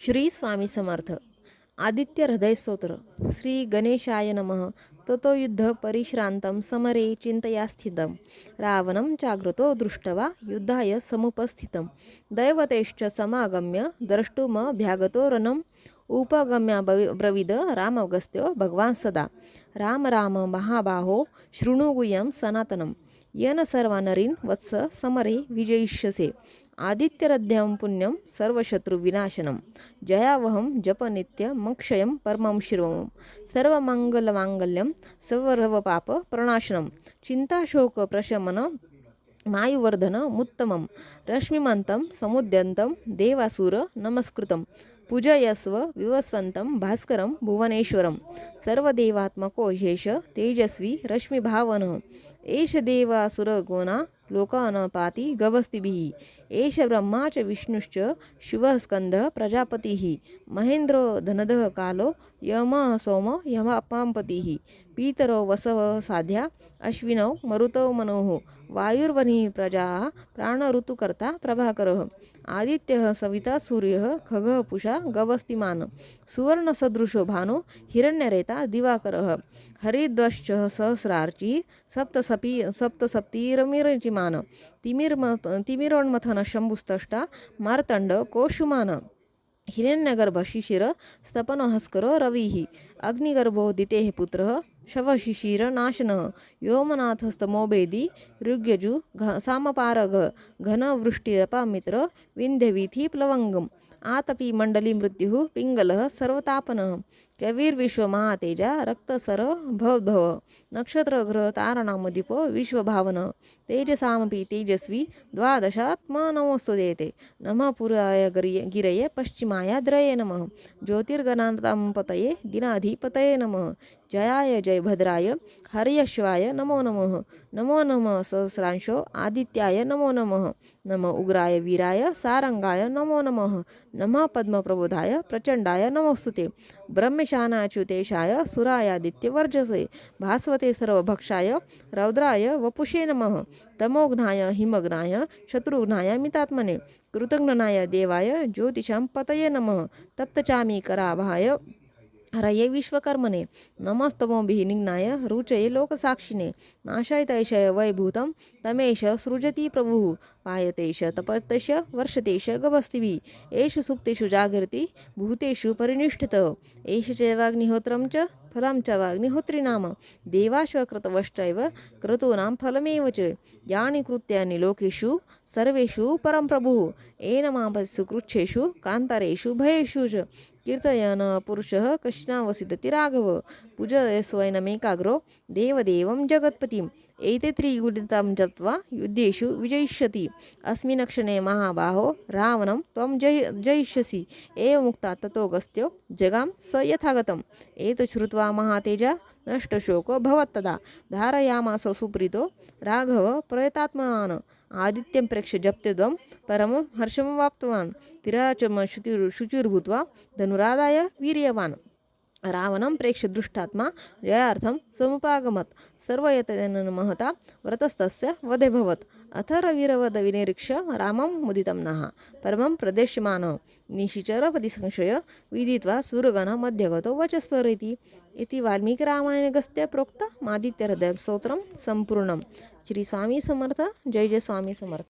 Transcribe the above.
श्री स्वामी समर्थ. आदित्य हृदय स्तोत्र. श्री गणेशाय नमः. ततो युद्ध परिश्रांतं समरे चिंतया स्थितं रावणं जागृतो दृष्ट्वा युद्धाय समुपस्थितं दैवतेश्च समागम्य द्रष्टुमभ्यागतो रणम् उपगम्य ब्रवीद रामगस्त्यो भगवान् सदा राम राम महाबाहो शृणु गुह्यं सनातनं येन सर्वानरीन् वत्स समरे विजयिष्यसे आदित्यरध्यं पुण्यं सर्वशत्रुविनाशनं जयावहं जपनित्य मोक्षयं परमं शिवं सर्वमङ्गलमाङ्गल्यं सर्वपापप्रणाशनं चिन्ताशोकप्रशमनं मायुवर्धनमुत्तमं रश्मिमन्तं समुद्यन्तं देवासुर नमस्कृतं पूजयस्व विवस्वन्तं भास्करं भुवनेश्वरं सर्वदेवात्मको ह्येष तेजस्वी रश्मिभावनः एष देवासुरगुणा लोकान् पाति गवस्तिभिः एष ब्रह्मा च विष्णुश्च शिवः स्कन्दः प्रजापतिः महेन्द्रो धनदः कालो यमः सोमो यमापाम्पतिः पीतरो वसवः साध्या अश्विनौ मरुतौ मनोः वायुर्वनिः प्रजाः प्राणऋतुकर्ता प्रभाकरः आदित्यः सविता सूर्यः खगः पूषा गवस्तिमान् सुवर्णसदृशो भानु हिरण्यरेता दिवाकरः हरिद्वश्च सहस्रार्ची सप्तसप्तिरमिरचिमान् तिमिरोन्मथन शम्भुस्तष्टा मार्तण्ड कोशुमान् हिरण्यगर्भशिशिर स्तपनहस्करो रविः अग्निगर्भोदितेः पुत्रः शवशिशिरनाशनः व्योमनाथस्तमोभेदी ऋग्यजु सामपारग घनवृष्टिरपामित्र विन्ध्यवीथि प्लवङ्गम् आतपी मण्डली मृत्युः पिङ्गलः सर्वतापनः कविर्विश्वमहातेजा रक्तसर भवद्भव नक्षत्रग्रहतारणामधिपो विश्वभावनः तेजसामपि तेजस्वी द्वादशात्मनमोस्तुते नमः पुराय गिरये पश्चिमाय द्रये नमः ज्योतिर्गणान्तपतये दिनाधिपतये नमः जयाय जयभद्राय हर्यश्वाय नमो नमः नमो नमः सहस्रांशो आदित्याय नमो नमः नमः उग्राय वीराय सारंगाय नमो नमः नमः पद्मप्रबोधाय प्रचंडाय नमोस्तुते ब्रह्मशानाच्युतेशाय सुरायादित्यवर्जसे भास्वते सर्वभक्षाय रौद्राय वपुषे नमः तमोघ्नाय हिमग्नाय शत्रुघ्नाय मितात्मने कृतघ्नाय देवाय ज्योतिषां पतये नमः तप्तचामी कराभाय हरये विश्वकर्मणे नमस्तमोभिः निघ्नाय रुचये लोकसाक्षिणे नाशायतैषय वैभूतं तमेश सृजति प्रभुः पायतेश तपतेश वर्षतेश गभस्तिभिः एष सुप्तेषु जागर्ति भूतेषु परिनिष्ठितः एष चैवाग्निहोत्रं च फलं च वाग्निहोत्रीनाम देवाश्वकृतवश्चैव क्रतूनां फलमेव च यानि कृत्यानि लोकेषु सर्वेषु परं प्रभुः एनमापस्सु कृच्छेषु कान्तारेषु भयेषु च कीर्तयन् पुरुषः कश्चिनावसिदति राघव पूजयस्वैनमेकाग्रो देवदेवं जगत्पतिम् एते त्रिगुणितं जप्त्वा युद्धेषु विजयिष्यति अस्मिन् क्षणे महाबाहो रावणं त्वं जयिष्यसि एवमुक्ता ततो गस्त्यो जगां स यथागतम् एतत् श्रुत्वा महातेजा नष्टशोको भवत्तदा धारयामास सुप्रीतो राघव प्रयतात्मवान् आदित्यं प्रेक्ष्य जप्त्यद्वं परमं हर्षमवाप्तवान् शुचिर्भूत्वा धनुरादाय वीर्यवान् रावणं प्रेक्ष्य दृष्टात्मा जयार्थं समुपागमत् सर्वयतन महता व्रतस्तस्य वधेभवत् अथ रविरवद विनिरीक्ष्य रामं मुदितं नः परमं प्रदेश्यमानः निशिचरपति संशय विदित्वा सूरगणः मध्यगतो वचस्त्वरिति इति वाल्मीकिरामायणगस्त्य प्रोक्त मादित्यहृदयस्तोत्रं सम्पूर्णम्. श्री स्वामी समर्थ. जय जय स्वामी समर्थ.